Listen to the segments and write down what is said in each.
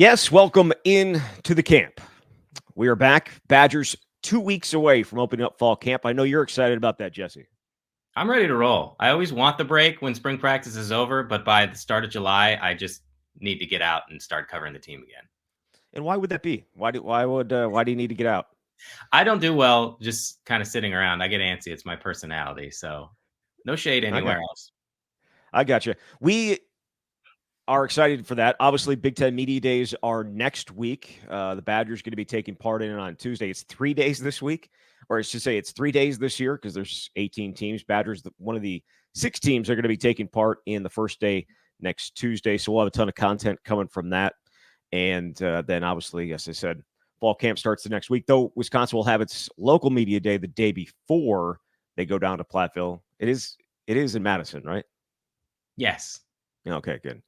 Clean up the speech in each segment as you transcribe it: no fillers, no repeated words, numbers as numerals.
Yes, welcome in to the camp. We are back. Badgers 2 weeks away from opening up fall camp. I know you're excited about that, Jesse. I'm ready to roll. I always want the break when spring practice is over, but by the start of July, I just need to get out and start covering the team again. And why would that be? Why do you need to get out? I don't do well just kind of sitting around. I get antsy. It's my personality. So no shade anywhere else. I got you. We are excited for that. Obviously, Big Ten Media Days are next week. The Badgers going to be taking part in it on Tuesday. It's 3 days this week, or I should say it's 3 days this year because there's 18 teams. Badgers, one of the 6 teams, are going to be taking part in the first day next Tuesday. So we'll have a ton of content coming from that. And then obviously, as I said, fall camp starts the next week, though Wisconsin will have its local media day the day before they go down to Platteville. It is in Madison, right? Yes. Okay, good.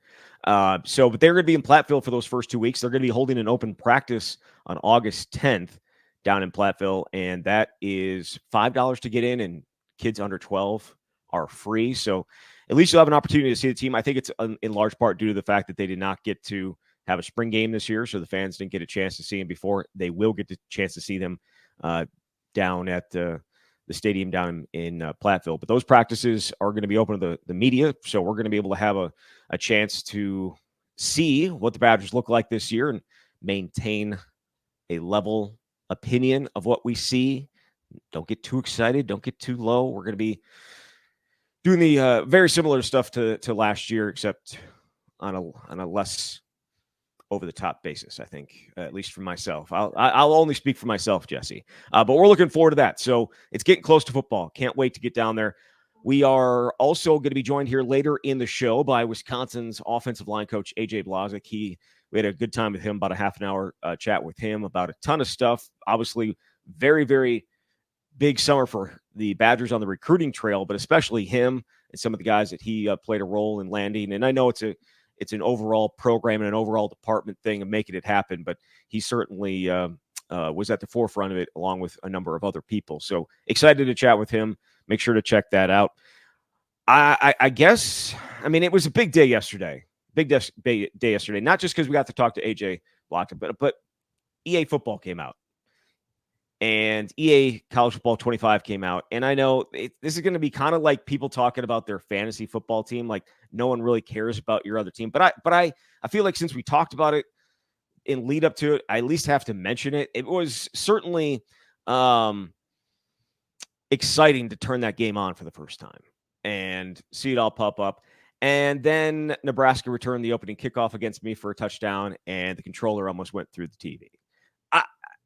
But they're going to be in Platteville for those first 2 weeks. They're going to be holding an open practice on August 10th down in Platteville, and that is $5 to get in, and kids under 12 are free. So at least you'll have an opportunity to see the team. I think it's in large part due to the fact that they did not get to have a spring game this year, so the fans didn't get a chance to see them before. They will get the chance to see them down at the stadium down in Platteville. But those practices are going to be open to the media, so we're going to be able to have a chance to see what the Badgers look like this year and maintain a level opinion of what we see. Don't get too excited. Don't get too low. We're going to be doing the very similar stuff to last year, except on a less over-the-top basis, I think, at least for myself. I'll only speak for myself, Jesse. But we're looking forward to that. So it's getting close to football. Can't wait to get down there. We are also going to be joined here later in the show by Wisconsin's offensive line coach, AJ Blazek. We had a good time with him, about a half an hour chat with him about a ton of stuff. Obviously, very, very big summer for the Badgers on the recruiting trail, but especially him and some of the guys that he played a role in landing. And I know it's an overall program and an overall department thing of making it happen, but he certainly was at the forefront of it along with a number of other people. So excited to chat with him. Make sure to check that out. I guess, I mean, it was a big day yesterday. Big day yesterday, not just because we got to talk to AJ Blazek, but EA football came out. And EA College Football 25 came out. And I know this is going to be kind of like people talking about their fantasy football team. Like no one really cares about your other team. But I feel like since we talked about it in lead up to it, I at least have to mention it. It was certainly exciting to turn that game on for the first time and see it all pop up. And then Nebraska returned the opening kickoff against me for a touchdown, and the controller almost went through the TV.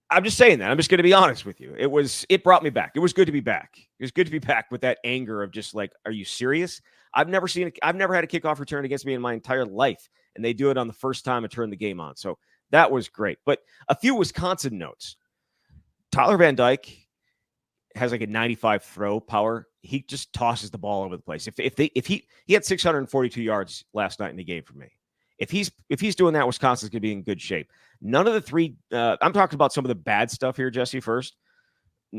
I'm just saying that. I'm just going to be honest with you. It brought me back. It was good to be back. It was good to be back with that anger of just like, are you serious? I've never had a kickoff return against me in my entire life, and they do it on the first time I turn the game on. So that was great. But a few Wisconsin notes. Tyler Van Dyke has like a 95 throw power. He just tosses the ball over the place. If he had 642 yards last night in the game for me. If he's doing that, Wisconsin's going to be in good shape. None of the three. I'm talking about some of the bad stuff here, Jesse. First,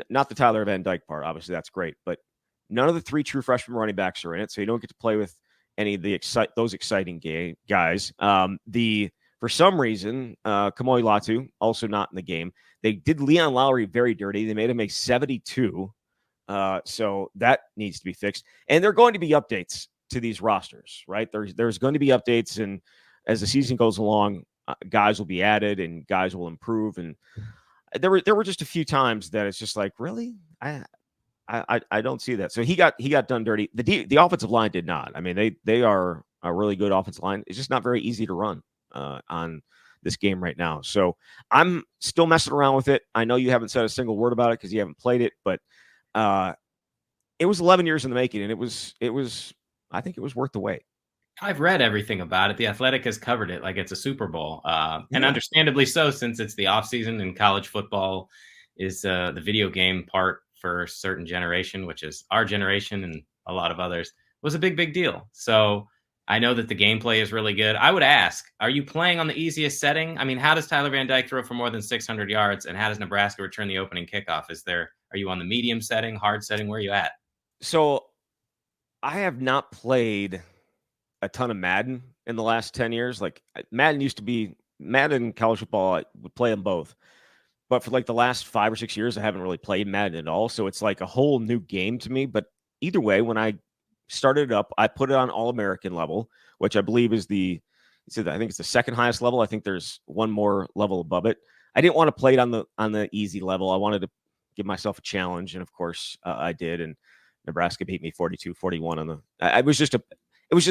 not the Tyler Van Dyke part. Obviously, that's great, but none of the three true freshman running backs are in it, so you don't get to play with any of those exciting guys. For some reason, Kamoi Latu also not in the game. They did Leon Lowry very dirty. They made him a 72, so that needs to be fixed. And there are going to be updates to these rosters, right? There's going to be updates, and as the season goes along, guys will be added and guys will improve. And there were just a few times that it's just like, really, I don't see that. So he got done dirty. The offensive line did not. I mean, they are a really good offensive line. It's just not very easy to run on this game right now. So I'm still messing around with it. I know you haven't said a single word about it because you haven't played it, but it was 11 years in the making, and it was. I think it was worth the wait. I've read everything about it. The Athletic has covered it like it's a Super Bowl, and understandably so, since it's the offseason and college football is the video game part for a certain generation, which is our generation and a lot of others, was a big deal. So I know that the gameplay is really good. I would ask, are you playing on the easiest setting? I mean, how does Tyler Van Dyke throw for more than 600 yards, and how does Nebraska return the opening kickoff? Are you on the medium setting, hard setting? Where are you at? So I have not played a ton of Madden in the last 10 years. Like Madden used to be Madden and college football, I would play them both. But for like the last 5 or 6 years, I haven't really played Madden at all. So it's like a whole new game to me. But either way, when I started it up, I put it on All American level, which I believe is I think it's the second highest level. I think there's one more level above it. I didn't want to play it on the easy level. I wanted to give myself a challenge, and of course, I did. And Nebraska beat me 42-41 on the. It was just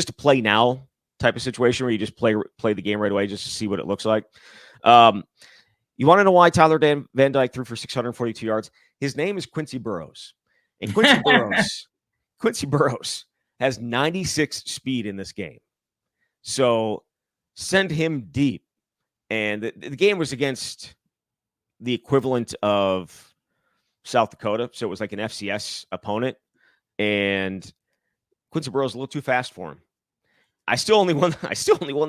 a play now type of situation where you just play the game right away just to see what it looks like. You want to know why Tyler Van Dyke threw for 642 yards? His name is Quincy Burrows. And Quincy Burrows has 96 speed in this game. So send him deep. And the game was against the equivalent of South Dakota. So it was like an FCS opponent. And Quincy Burrows a little too fast for him. I still only won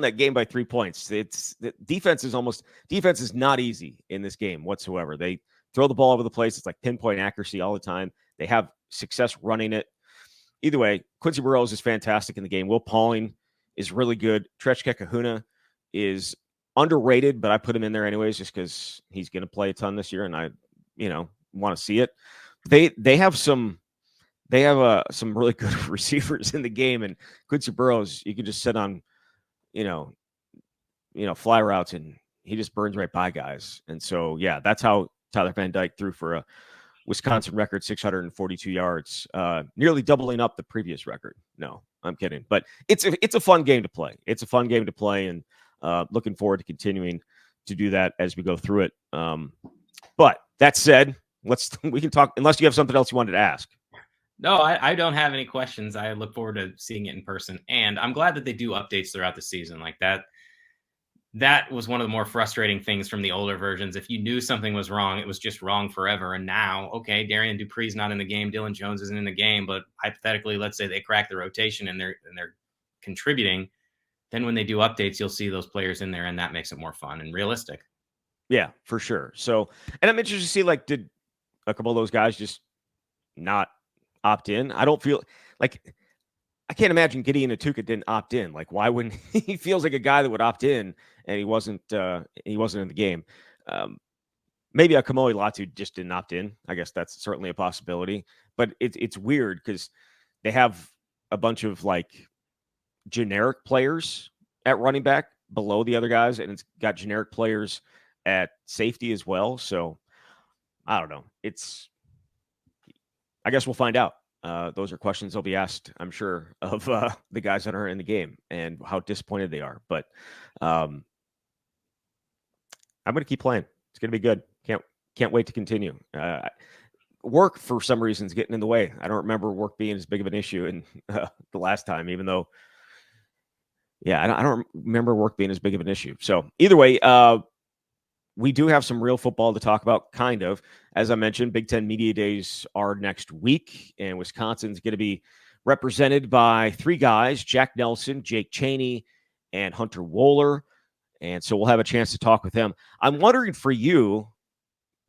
that game by 3 points. The defense is not easy in this game whatsoever. They throw the ball over the place. It's like pinpoint accuracy all the time. They have success running it. Either way, Quincy Burrows is fantastic in the game. Will Pauling is really good. Trechka Kahuna is underrated, but I put him in there anyways just because he's going to play a ton this year, and I, want to see it. They have some really good receivers in the game, and Quincy Burrows, you can just sit on, fly routes, and he just burns right by guys. And so, yeah, that's how Tyler Van Dyke threw for a Wisconsin record, 642 yards, nearly doubling up the previous record. No, I'm kidding. But it's a fun game to play. It's a fun game to play, and looking forward to continuing to do that as we go through it. But that said, we can talk, unless you have something else you wanted to ask. No, I don't have any questions. I look forward to seeing it in person. And I'm glad that they do updates throughout the season like that. That was one of the more frustrating things from the older versions. If you knew something was wrong, it was just wrong forever. And now, okay, Darian Dupree's not in the game. Dylan Jones isn't in the game. But hypothetically, let's say they crack the rotation and they're contributing. Then when they do updates, you'll see those players in there, and that makes it more fun and realistic. Yeah, for sure. So, and I'm interested to see, like, did a couple of those guys just not opt in? I don't feel like, I can't imagine Gideon Atuka didn't opt in. Like, why wouldn't he? Feels like a guy that would opt in, and he wasn't in the game. Maybe a Kamoe Latu just didn't opt in. I guess that's certainly a possibility. But it's weird because they have a bunch of like generic players at running back below the other guys, and it's got generic players at safety as well. So I don't know. I guess we'll find out. Those are questions they'll be asked, I'm sure, of the guys that are in the game and how disappointed they are. But I'm going to keep playing. It's going to be good. Can't wait to continue. Work, for some reason, is getting in the way. I don't remember work being as big of an issue in the last time, even though, yeah, I don't remember work being as big of an issue. So either way, we do have some real football to talk about, kind of. As I mentioned, Big Ten Media Days are next week, and Wisconsin's going to be represented by three guys, Jack Nelson, Jake Chaney, and Hunter Wohler. And so we'll have a chance to talk with them. I'm wondering for you,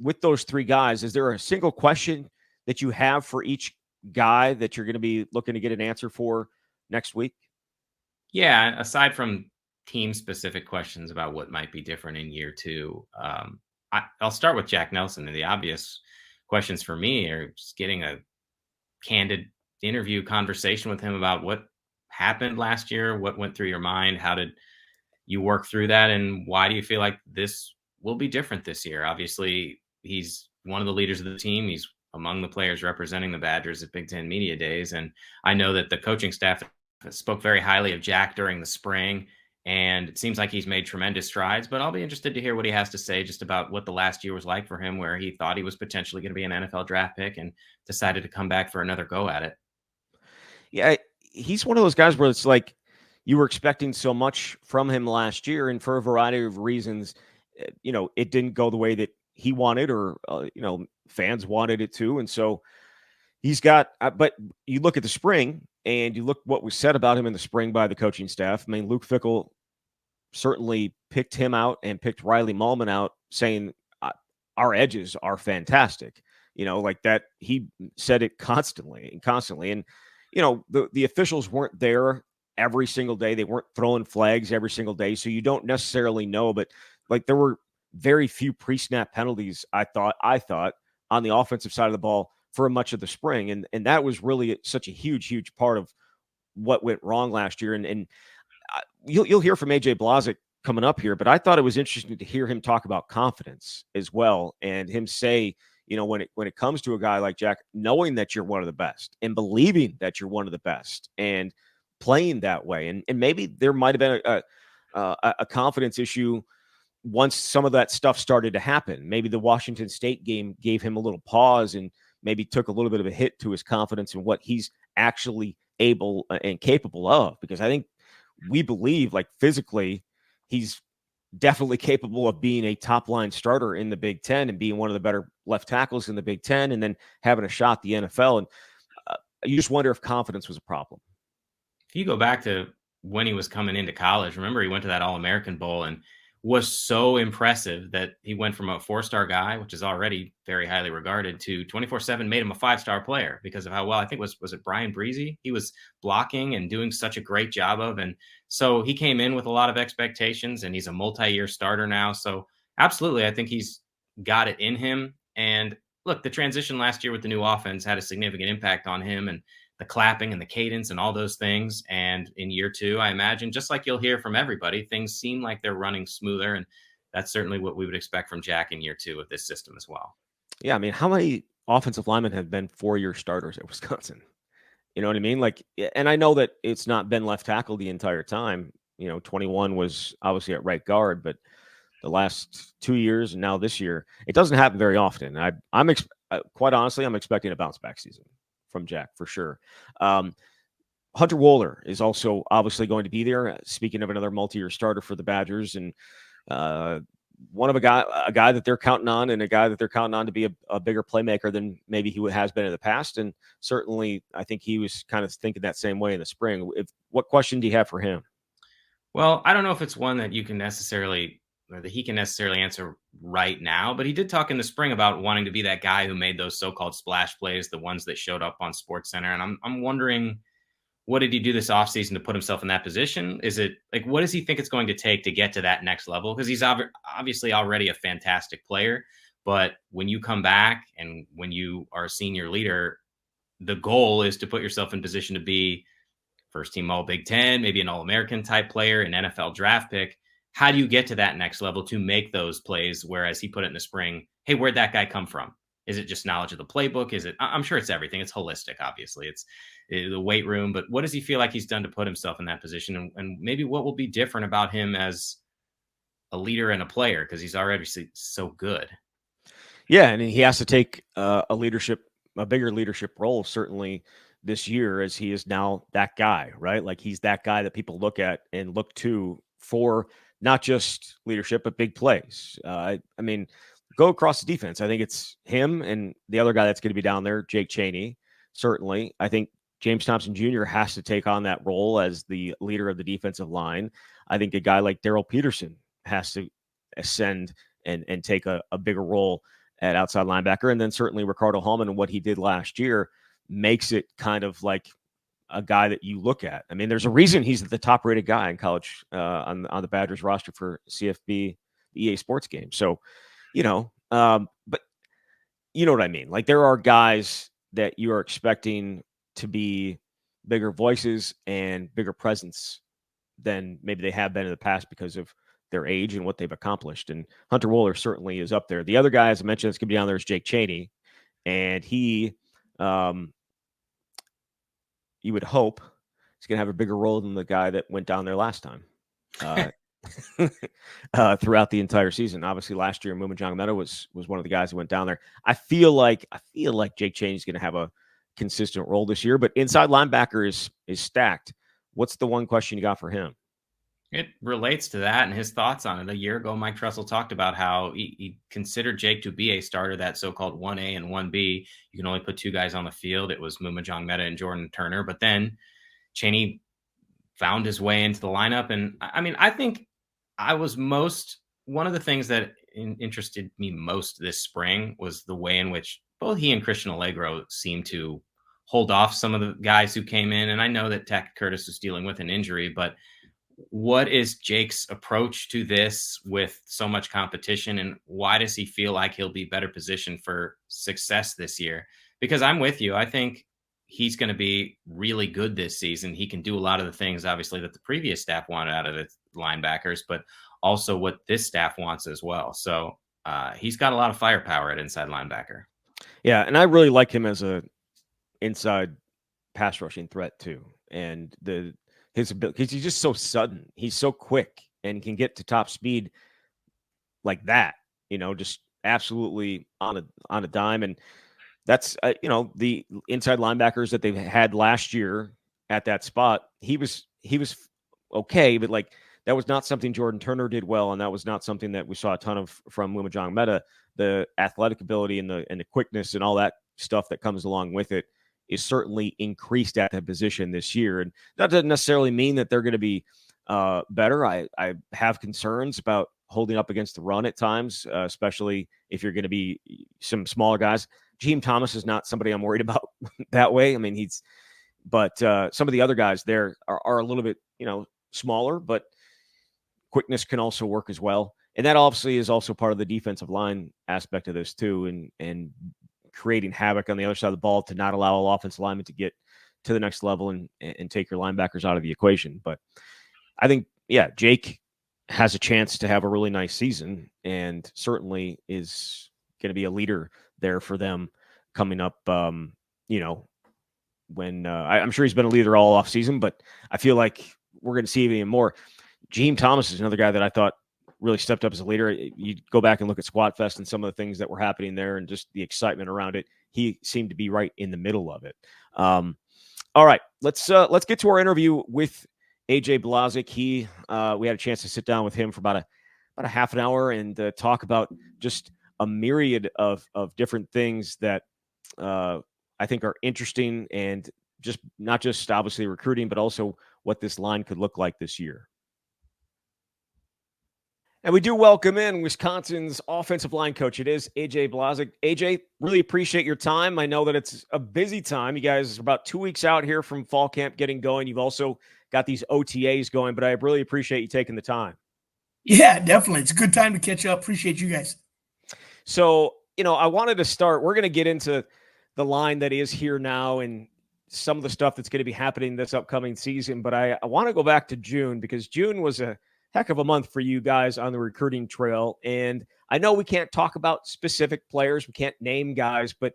with those three guys, is there a single question that you have for each guy that you're going to be looking to get an answer for next week? Yeah, aside from team-specific questions about what might be different in year two, I'll start with Jack Nelson. And the obvious questions for me are just getting a candid interview conversation with him about what happened last year, what went through your mind, how did you work through that, and why do you feel like this will be different this year? Obviously, he's one of the leaders of the team. He's among the players representing the Badgers at Big Ten Media Days. And I know that the coaching staff spoke very highly of Jack during the spring, and it seems like he's made tremendous strides. But I'll be interested to hear what he has to say just about what the last year was like for him, where he thought he was potentially going to be an NFL draft pick and decided to come back for another go at it. Yeah, he's one of those guys where it's like you were expecting so much from him last year, and for a variety of reasons, it didn't go the way that he wanted, or fans wanted it to. And so he's got, but you look at the spring and you look what was said about him in the spring by the coaching staff. I mean, Luke Fickell certainly picked him out and picked Riley Mahlman out, saying our edges are fantastic. Like that. He said it constantly. And the officials weren't there every single day. They weren't throwing flags every single day. So you don't necessarily know, but like there were very few pre-snap penalties, I thought, on the offensive side of the ball for much of the spring. And that was really such a huge part of what went wrong last year. And you'll hear from AJ Blazek coming up here, but I thought it was interesting to hear him talk about confidence as well, and him say, when it comes to a guy like Jack, knowing that you're one of the best and believing that you're one of the best and playing that way, and maybe there might have been a confidence issue once some of that stuff started to happen. Maybe the Washington State game gave him a little pause and maybe took a little bit of a hit to his confidence in what he's actually able and capable of, because I think we believe, like, physically, he's definitely capable of being a top line starter in the Big Ten and being one of the better left tackles in the Big Ten, and then having a shot at the NFL. And you just wonder if confidence was a problem. If you go back to when he was coming into college, remember he went to that All-American Bowl and was so impressive that he went from a 4-star guy, which is already very highly regarded, to 24/7 made him a 5-star player because of how well, I think was it Brian Breezy he was blocking and doing such a great job of. And so he came in with a lot of expectations, and he's a multi-year starter now. So absolutely, I think he's got it in him. And look, the transition last year with the new offense had a significant impact on him, and the clapping and the cadence and all those things. And in year 2, I imagine, just like you'll hear from everybody, things seem like they're running smoother. And that's certainly what we would expect from Jack in year 2 of this system as well. Yeah, I mean, how many offensive linemen have been 4-year starters at Wisconsin? You know what I mean? Like, and I know that it's not been left tackle the entire time. 21 was obviously at right guard, but the last 2 years and now this year, it doesn't happen very often. I'm quite honestly, I'm expecting a bounce back season from Jack for sure. Hunter Wohler is also obviously going to be there. Speaking of another multi-year starter for the Badgers, and one of a guy that they're counting on, and a guy that they're counting on to be a bigger playmaker than maybe he has been in the past. And certainly, I think he was kind of thinking that same way in the spring. What question do you have for him? Well, I don't know if it's one that you can necessarily, or that he can necessarily answer right now, but he did talk in the spring about wanting to be that guy who made those so-called splash plays, the ones that showed up on SportsCenter. And I'm wondering, what did he do this offseason to put himself in that position? Is it like, what does he think it's going to take to get to that next level? Because he's obviously already a fantastic player, but when you come back and when you are a senior leader, the goal is to put yourself in position to be first team All Big Ten, maybe an All-American type player, an NFL draft pick. How do you get to that next level to make those plays? Whereas he put it in the spring, hey, where'd that guy come from? Is it just knowledge of the playbook? Is it, I'm sure it's everything. It's holistic, obviously. It's the weight room, but what does he feel like he's done to put himself in that position? And maybe what will be different about him as a leader and a player? Because he's already so good. Yeah. And he has to take a bigger leadership role, certainly this year, as he is now that guy, right? Like, he's that guy that people look at and look to for not just leadership, but big plays. I mean, go across the defense. I think it's him and the other guy that's going to be down there, Jake Chaney. Certainly, I think James Thompson Jr. has to take on that role as the leader of the defensive line. I think a guy like Daryl Peterson has to ascend and take a bigger role at outside linebacker. And then certainly Ricardo Hallman and what he did last year makes it kind of like a guy that you look at. I mean, there's a reason he's the top rated guy in college on the Badgers roster for CFB EA Sports Game. So, but you know what I mean? Like, there are guys that you are expecting to be bigger voices and bigger presence than maybe they have been in the past because of their age and what they've accomplished. And Hunter Wohler certainly is up there. The other guy, as I mentioned, that's going to be down there is Jake Chaney. And he, you would hope, he's going to have a bigger role than the guy that went down there last time. Throughout the entire season. Obviously, last year, Muma Jongmeta was one of the guys who went down there. I feel like Jake Chaney is going to have a consistent role this year, but inside linebacker is stacked. What's the one question you got for him? It relates to that and his thoughts on it. A year ago, Mike Tressel talked about how he considered Jake to be a starter, that so-called 1A and 1B. You can only put 2 guys on the field. It was Muma Jongmeta and Jordan Turner, but then Chaney found his way into the lineup. And I mean, I think one of the things that interested me most this spring was the way in which both he and Christian Allegro seemed to hold off some of the guys who came in. And I know that Tack Curtis was dealing with an injury, but what is Jake's approach to this with so much competition, and why does he feel like he'll be better positioned for success this year? Because I'm with you. I think he's going to be really good this season. He can do a lot of the things, obviously, that the previous staff wanted out of the linebackers, but also what this staff wants as well. So he's got a lot of firepower at inside linebacker. Yeah, and I really like him as a inside pass rushing threat too. And his ability, because he's just so sudden. He's so quick and can get to top speed like that, just absolutely on a dime. And that's, the inside linebackers that they had last year at that spot, he was okay, but like that was not something Jordan Turner did well, and that was not something that we saw a ton of from Wimajong Meta. The athletic ability and the quickness and all that stuff that comes along with it is certainly increased at that position this year. And that doesn't necessarily mean that they're going to be better. I have concerns about holding up against the run at times, especially if you're going to be some smaller guys. Jaheim Thomas is not somebody I'm worried about that way. I mean, but some of the other guys there are a little bit, smaller, but quickness can also work as well. And that obviously is also part of the defensive line aspect of this too, and creating havoc on the other side of the ball to not allow an offensive lineman to get to the next level and take your linebackers out of the equation. But I think, Jake has a chance to have a really nice season and certainly is going to be a leader there for them coming up, when I'm sure he's been a leader all off season, but I feel like we're going to see even more. Jaheim Thomas is another guy that I thought really stepped up as a leader. You go back and look at Squat Fest and some of the things that were happening there and just the excitement around it. He seemed to be right in the middle of it. All right, let's get to our interview with AJ Blazek. We had a chance to sit down with him for about a half an hour and talk about just a myriad of different things that I think are interesting, and just not just obviously recruiting, but also what this line could look like this year. And we do welcome in Wisconsin's offensive line coach. It is AJ Blazek. AJ, really appreciate your time. I know that it's a busy time. You guys are about 2 weeks out here from fall camp getting going. You've also got these OTAs going, but I really appreciate you taking the time. Yeah, definitely. It's a good time to catch up. Appreciate you guys. So, I wanted to start. We're going to get into the line that is here now and some of the stuff that's going to be happening this upcoming season. But I want to go back to June, because June was a heck of a month for you guys on the recruiting trail. And I know we can't talk about specific players. We can't name guys, but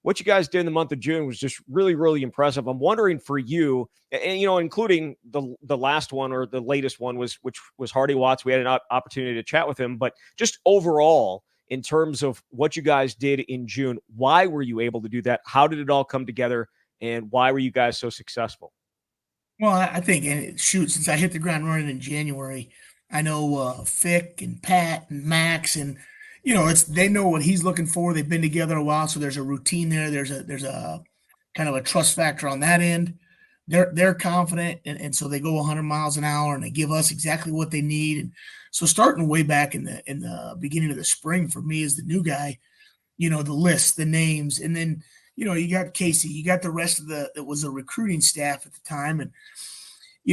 what you guys did in the month of June was just really, really impressive. I'm wondering for you, and, including the last one or the latest one which was Hardy Watts. We had an opportunity to chat with him, but just overall, in terms of what you guys did in June, why were you able to do that? How did it all come together? And why were you guys so successful? Well, I think, and since I hit the ground running in January, I know Fick and Pat and Max, and they know what he's looking for. They've been together a while, so there's a routine there. There's a kind of a trust factor on that end. They're confident, and so they go 100 miles an hour, and they give us exactly what they need. And so starting way back in the beginning of the spring for me as the new guy, the list, the names, and then you got Casey, you got the rest of that was a recruiting staff at the time. And,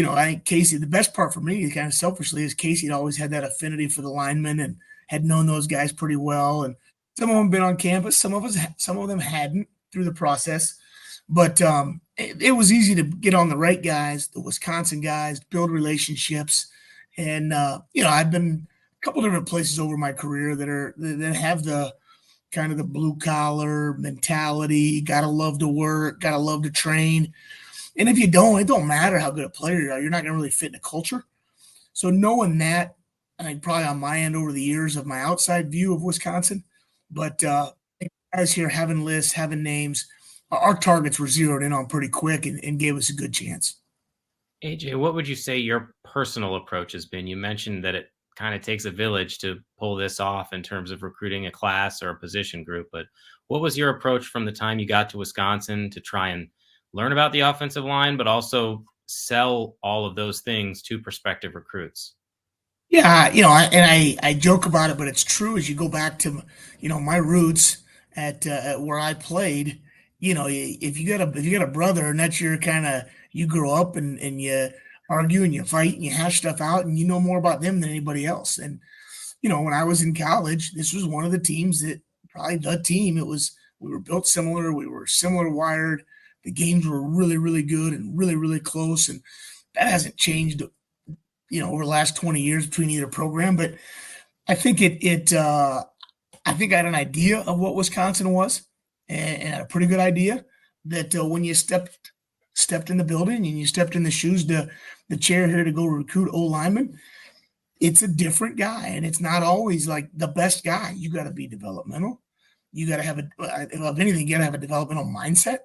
I think Casey, the best part for me, kind of selfishly, is Casey had always had that affinity for the linemen and had known those guys pretty well. And some of them been on campus, some of them hadn't through the process. But it was easy to get on the right guys, the Wisconsin guys, build relationships. And, I've been a couple different places over my career that have the kind of the blue collar mentality, gotta love to work, gotta love to train. And if you don't, it don't matter how good a player you are, you're not going to really fit in the culture. So knowing that, I think probably on my end over the years of my outside view of Wisconsin, but guys here having lists, having names, our targets were zeroed in on pretty quick and gave us a good chance. AJ, what would you say your personal approach has been? You mentioned that it kind of takes a village to pull this off in terms of recruiting a class or a position group, but what was your approach from the time you got to Wisconsin to try and learn about the offensive line, but also sell all of those things to prospective recruits? Yeah, I joke about it, but it's true. As you go back to, my roots at where I played, if you got a brother and that's your kind of, you grow up and you argue and you fight and you hash stuff out and you know more about them than anybody else. And when I was in college, this was one of the teams that probably the team. We were built similar, we were similar wired. The games were really, really good and really, really close, and that hasn't changed, over the last 20 years between either program. But I think I think I had an idea of what Wisconsin was, and had a pretty good idea that when you stepped in the building and you stepped in the shoes to the chair here to go recruit O linemen, it's a different guy, and it's not always like the best guy. You got to be developmental. You got to have if anything, you got to have a developmental mindset.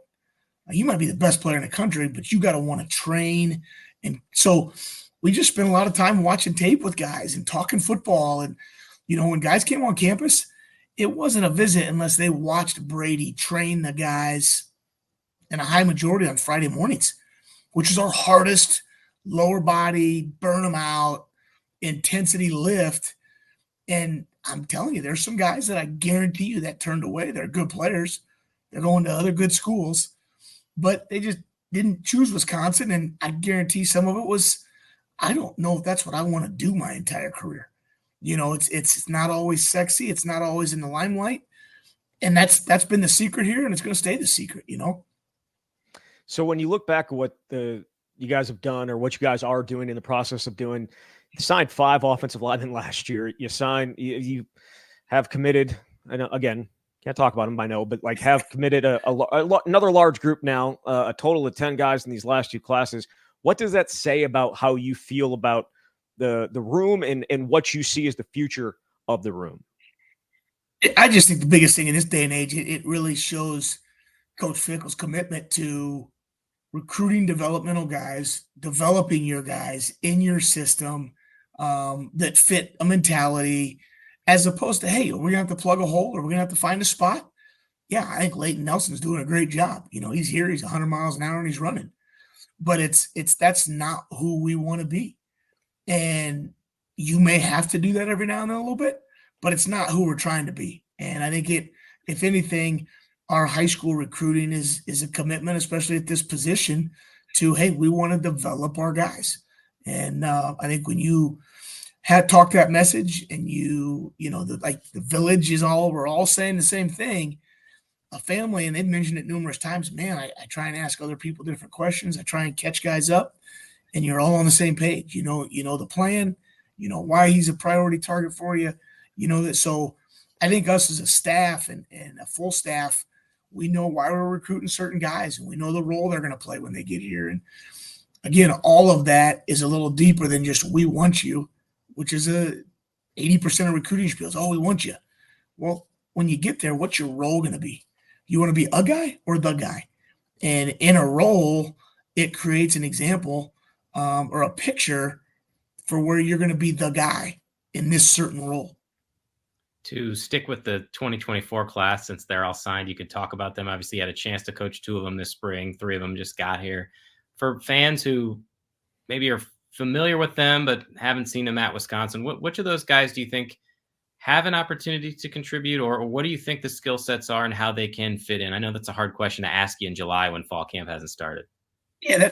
You might be the best player in the country, but you got to want to train. And so we just spent a lot of time watching tape with guys and talking football. And, when guys came on campus, it wasn't a visit unless they watched Brady train the guys in a high majority on Friday mornings, which is our hardest lower body, burn them out, intensity lift. And I'm telling you, there's some guys that I guarantee you that turned away. They're good players. They're going to other good schools, but they just didn't choose Wisconsin. And I guarantee some of it was, I don't know if that's what I want to do my entire career. It's not always sexy. It's not always in the limelight. And that's been the secret here, and it's going to stay the secret, So when you look back at what you guys have done or what you guys are doing in the process of doing, you signed 5 offensive linemen last year. You have committed, and again, can't talk about them, I know, but have committed another large group now, a total of 10 guys in these last 2 classes. What does that say about how you feel about the room and what you see as the future of the room? I just think the biggest thing in this day and age, it really shows Coach Fickle's commitment to recruiting developmental guys, developing your guys in your system that fit a mentality, as opposed to, hey, we're going to have to plug a hole or we're going to have to find a spot. Yeah, I think Leighton Nelson's doing a great job. He's here, he's 100 miles an hour and he's running. But that's not who we want to be. And you may have to do that every now and then a little bit, but it's not who we're trying to be. And I think if anything, our high school recruiting is a commitment, especially at this position, to, hey, we want to develop our guys. And I think when you talk that message and the village we're all saying the same thing, a family, and they've mentioned it numerous times, man, I try and ask other people different questions. I try and catch guys up, and you're all on the same page. You know the plan, why he's a priority target for you, that. So I think us as a staff and a full staff, we know why we're recruiting certain guys, and we know the role they're going to play when they get here. And again, all of that is a little deeper than just we want you, which is 80% of recruiting spiels. Oh, we want you. Well, when you get there, what's your role going to be? You want to be a guy or the guy? And in a role, it creates an example or a picture for where you're going to be the guy in this certain role. To stick with the 2024 class, since they're all signed, you could talk about them. Obviously, you had a chance to coach 2 of them this spring. 3 of them just got here. For fans who maybe are familiar with them but haven't seen them at Wisconsin, which of those guys do you think have an opportunity to contribute, or what do you think the skill sets are and how they can fit in? I know that's a hard question to ask you in July when fall camp hasn't started. Yeah,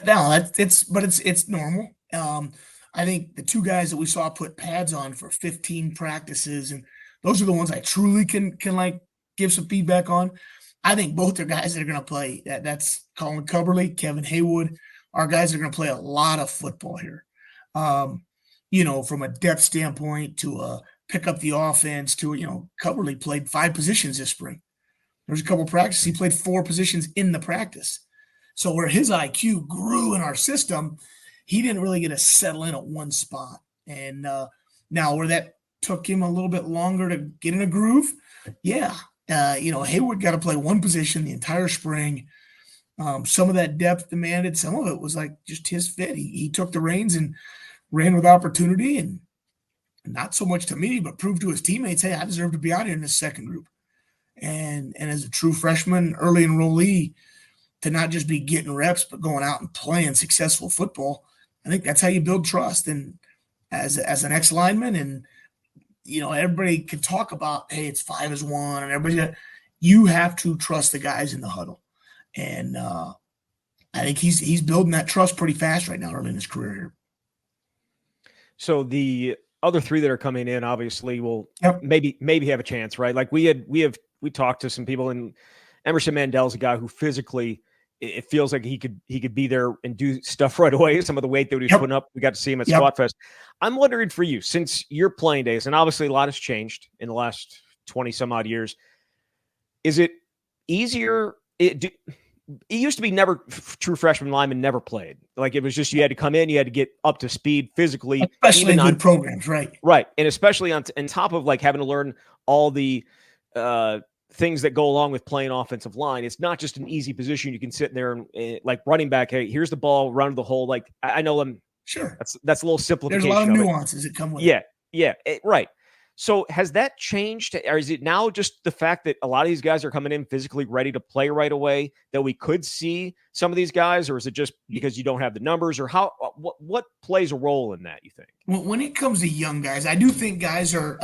it's normal. I think the 2 guys that we saw put pads on for 15 practices, and those are the ones I truly can give some feedback on. I think both are guys that are going to play. That's Colin Cubberly, Kevin Haywood, are guys that are going to play a lot of football here. From a depth standpoint to pick up the offense to, Cubberly played 5 positions this spring. There's a couple of practices. He played 4 positions in the practice. So where his IQ grew in our system, he didn't really get to settle in at one spot. And now where that took him a little bit longer to get in a groove, yeah. Haywood got to play 1 position the entire spring. Some of that depth demanded. Some of it was just his fit. He took the reins and ran with opportunity, and not so much to me, but proved to his teammates, hey, I deserve to be out here in this second group. And as a true freshman, early enrollee, to not just be getting reps, but going out and playing successful football, I think that's how you build trust. And as an ex-lineman, and everybody can talk about, hey, it's 5-1, and you have to trust the guys in the huddle. And I think he's building that trust pretty fast right now early in his career here. So the other three that are coming in obviously will Yep. maybe have a chance, right? Like we talked to some people, and Emerson Mandel's a guy who physically it feels like he could be there and do stuff right away. Some of the weight that he was putting up, we got to see him at Squat Fest. I'm wondering for you, since your playing days, and obviously a lot has changed in the last 20 some odd years, is it easier? It used to be never true freshman linemen never played. Like it was just you had to come in, you had to get up to speed physically, especially in good programs, right? Right, and especially on top of like having to learn all the things that go along with playing offensive line. It's not just an easy position. You can sit there and like running back. Hey, here's the ball, run to the hole. Like I know them. Sure, that's a little simplification. There's a lot of nuances that come with it. Yeah, right. So has that changed, or is it now just the fact that a lot of these guys are coming in physically ready to play right away that we could see some of these guys, or is it just because you don't have the numbers, or how? What plays a role in that? You think? Well, when it comes to young guys, I do think guys are,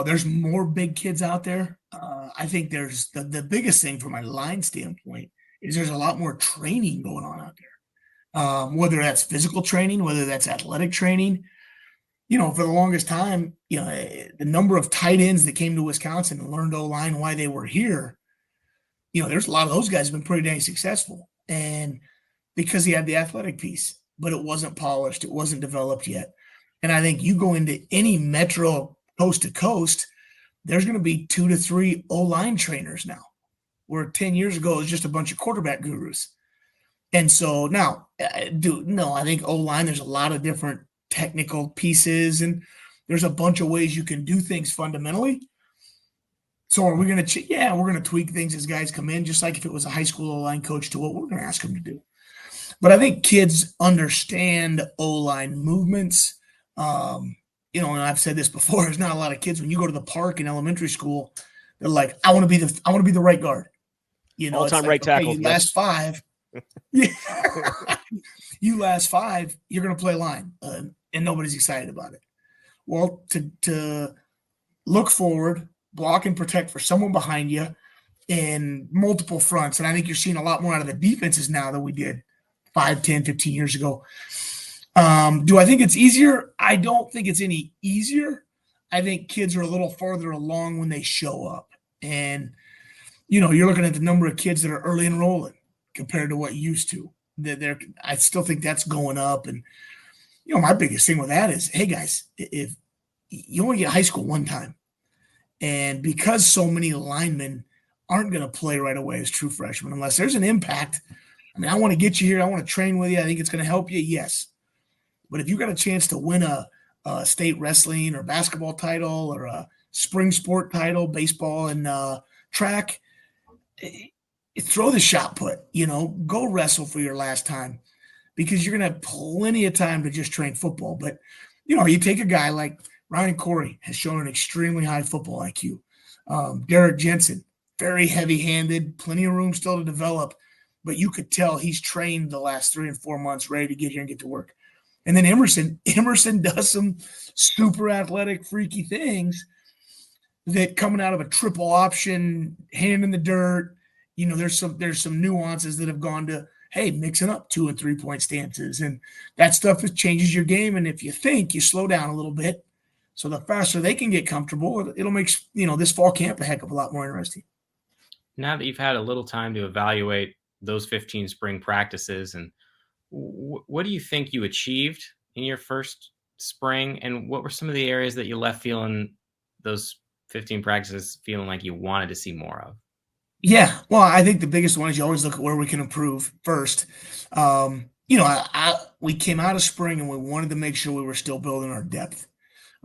there's more big kids out there. I think there's the biggest thing from a line standpoint is there's a lot more training going on out there, whether that's physical training, whether that's athletic training. For the longest time, the number of tight ends that came to Wisconsin and learned O-line why they were here, there's a lot of those guys have been pretty dang successful. And because he had the athletic piece, but it wasn't polished, it wasn't developed yet. And I think you go into any metro coast to coast, there's going to be 2 to 3 O-line trainers now, where 10 years ago it was just a bunch of quarterback gurus. And so now, I think O-line, there's a lot of different technical pieces, and there's a bunch of ways you can do things fundamentally. So are we going to we're going to tweak things as guys come in, just like if it was a high school O-line coach to what we're going to ask them to do. But I think kids understand O-line movements. And I've said this before, there's not a lot of kids when you go to the park in elementary school, they're like, I want to be the right guard. All-time right tackle. You last 5. You last 5, you're going to play line, and nobody's excited about it. Well, to look forward, block and protect for someone behind you in multiple fronts, and I think you're seeing a lot more out of the defenses now than we did 5, 10, 15 years ago. Do I think it's easier? I don't think it's any easier. I think kids are a little farther along when they show up. And, you're looking at the number of kids that are early enrolling compared to what used to. I still think that's going up. And, my biggest thing with that is, hey, guys, if you only get high school one time, and because so many linemen aren't going to play right away as true freshmen unless there's an impact. I mean, I want to get you here. I want to train with you. I think it's going to help you. Yes. But if you got a chance to win a state wrestling or basketball title or a spring sport title, baseball and track, throw the shot put, go wrestle for your last time, because you're going to have plenty of time to just train football. But, you take a guy like Ryan Corey has shown an extremely high football IQ. Derek Jensen, very heavy-handed, plenty of room still to develop, but you could tell he's trained the last 3 and 4 months ready to get here and get to work. And then Emerson does some super athletic, freaky things that coming out of a triple option, hand in the dirt, there's some nuances that have gone to, hey, mixing up 2 and 3 point stances. And that stuff changes your game. And if you think, you slow down a little bit. So the faster they can get comfortable, it'll make, this fall camp a heck of a lot more interesting. Now that you've had a little time to evaluate those 15 spring practices, and what do you think you achieved in your first spring? And what were some of the areas that you left feeling those 15 practices feeling like you wanted to see more of? Yeah. Well, I think the biggest one is you always look at where we can improve first. We came out of spring and we wanted to make sure we were still building our depth.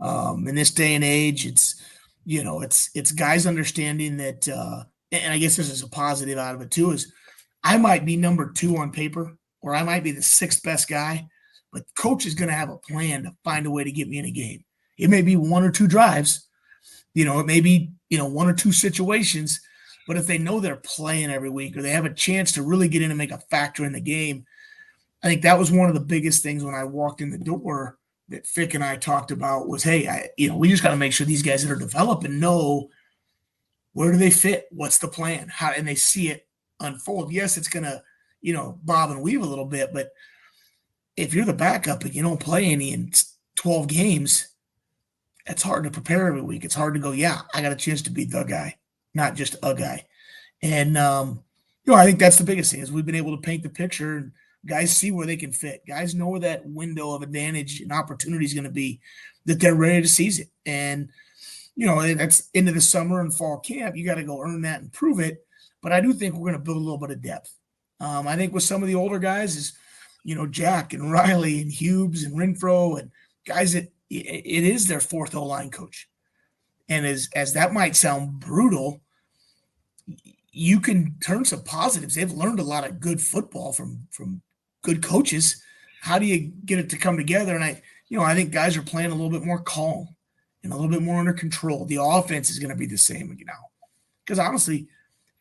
In this day and age, it's guys understanding that, and I guess this is a positive out of it too, is I might be number 2 on paper, or I might be the 6th best guy, but coach is going to have a plan to find a way to get me in a game. It may be 1 or 2 drives, it may be, 1 or 2 situations, but if they know they're playing every week, or they have a chance to really get in and make a factor in the game, I think that was one of the biggest things when I walked in the door that Fick and I talked about was, hey, we just got to make sure these guys that are developing know where do they fit, what's the plan, how, and they see it unfold. Yes, it's going to, bob and weave a little bit, but if you're the backup and you don't play any in 12 games, it's hard to prepare every week. It's hard to go, yeah, I got a chance to be the guy, not just a guy. And, I think that's the biggest thing is we've been able to paint the picture and guys see where they can fit. Guys know where that window of advantage and opportunity is going to be, that they're ready to seize it. And, that's into the summer and fall camp. You got to go earn that and prove it. But I do think we're going to build a little bit of depth. I think with some of the older guys is, Jack and Riley and Hughes and Renfro and guys that it is their fourth O-line coach. And as that might sound brutal, you can turn some positives. They've learned a lot of good football from good coaches. How do you get it to come together? And I think guys are playing a little bit more calm and a little bit more under control. The offense is going to be the same, because honestly,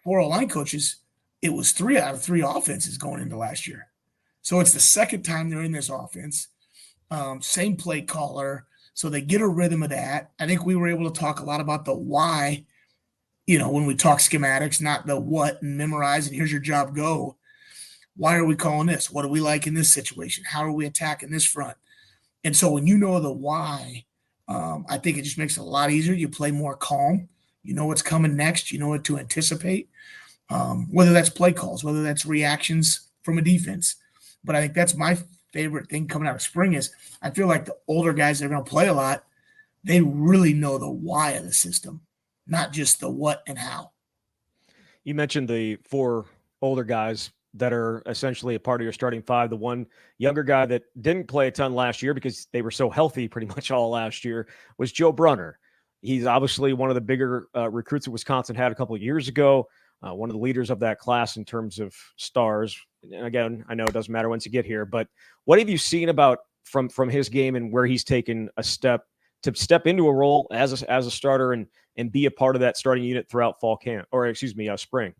4 O-line coaches, it was 3 out of 3 offenses going into last year. So it's the second time they're in this offense. Same play caller. So they get a rhythm of that. I think we were able to talk a lot about the why, when we talk schematics, not the what and memorize and here's your job, go. Why are we calling this? What do we like in this situation? How are we attacking this front? And so when you know the why, I think it just makes it a lot easier. You play more calm. You know what's coming next. You know what to anticipate, whether that's play calls, whether that's reactions from a defense. But I think that's my favorite thing coming out of spring is I feel like the older guys that are going to play a lot, they really know the why of the system, not just the what and how. You mentioned the 4 older guys that are essentially a part of your starting 5. The one younger guy that didn't play a ton last year because they were so healthy pretty much all last year was Joe Brunner. He's obviously one of the bigger recruits that Wisconsin had a couple of years ago, one of the leaders of that class in terms of stars. And again, I know it doesn't matter once you get here, but what have you seen about from his game and where he's taken a step into a role as a starter and be a part of that starting unit throughout fall camp, or spring?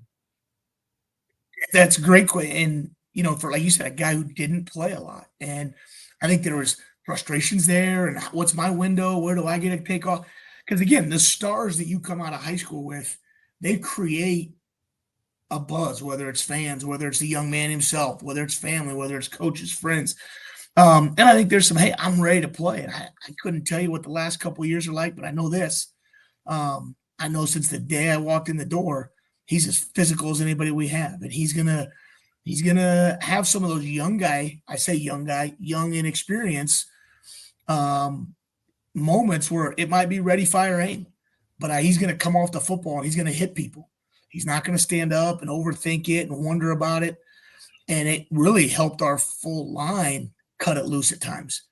That's a great question. And, for, like you said, a guy who didn't play a lot. And I think there was frustrations there. And what's my window? Where do I get to take off? Because, again, the stars that you come out of high school with, they create a buzz, whether it's fans, whether it's the young man himself, whether it's family, whether it's coaches, friends. And I think there's some, hey, I'm ready to play. And I couldn't tell you what the last couple of years are like, but I know this. I know since the day I walked in the door, he's as physical as anybody we have. And he's gonna have some of those young inexperience moments where it might be ready, fire, aim. But he's gonna come off the football and he's gonna hit people. He's not gonna stand up and overthink it and wonder about it. And it really helped our full line cut it loose at times.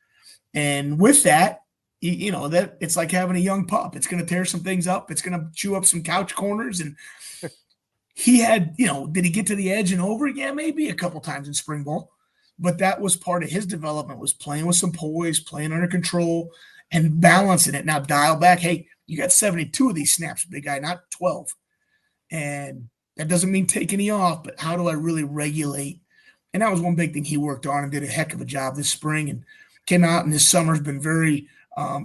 And with that, that it's like having a young pup. It's going to tear some things up. It's going to chew up some couch corners. And he had, did he get to the edge and over? Yeah, maybe a couple times in spring ball. But that was part of his development, was playing with some poise, playing under control, and balancing it. Now dial back. Hey, you got 72 of these snaps, big guy, not 12. And that doesn't mean take any off, but how do I really regulate? And that was one big thing he worked on and did a heck of a job this spring and came out, and this summer's been very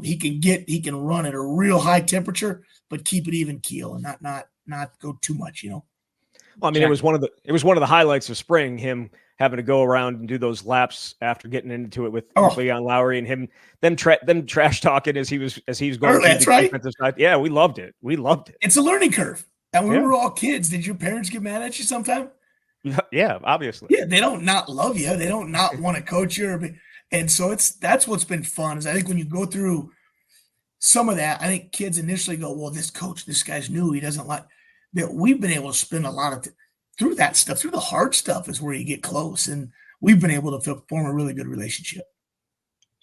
he can run at a real high temperature, but keep it even keel and not go too much, Well, I mean, it was one of the highlights of spring, him having to go around and do those laps after getting into it with Leon Lowry and them trash talking as he was going through the defensive side. Yeah, we loved it. It's a learning curve. And when we were all kids, did your parents get mad at you sometime? Yeah, obviously. Yeah, they don't not love you. They don't not want to coach you. And so that's what's been fun is I think when you go through some of that, I think kids initially go, well, this guy's new. He doesn't like that. We've been able to spend a lot of through that stuff, through the hard stuff is where you get close. And we've been able to form a really good relationship.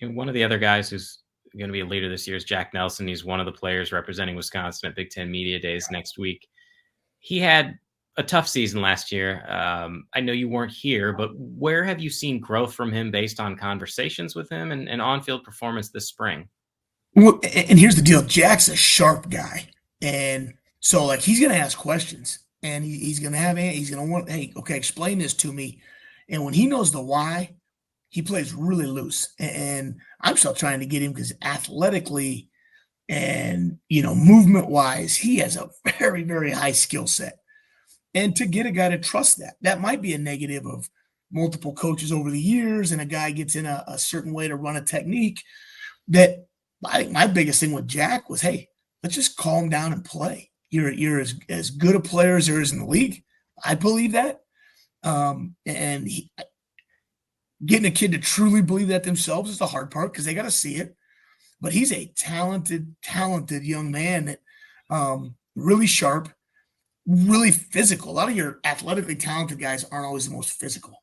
And one of the other guys who's going to be a leader this year is Jack Nelson. He's one of the players representing Wisconsin at Big Ten Media Days next week. He had a tough season last year. I know you weren't here, but where have you seen growth from him based on conversations with him and on-field performance this spring? Well, and here's the deal. Jack's a sharp guy. And so like, he's going to ask questions and he's going to want, hey, okay, explain this to me. And when he knows the why, he plays really loose. And I'm still trying to get him because athletically and, movement wise, he has a very, very high skill set. And to get a guy to trust that might be a negative of multiple coaches over the years, and a guy gets in a certain way to run a technique. That I think my biggest thing with Jack was, hey, let's just calm down and play. You're as good a player as there is in the league. I believe that. And getting a kid to truly believe that themselves is the hard part because they got to see it. But he's a talented young man that really sharp, really physical. A lot of your athletically talented guys aren't always the most physical.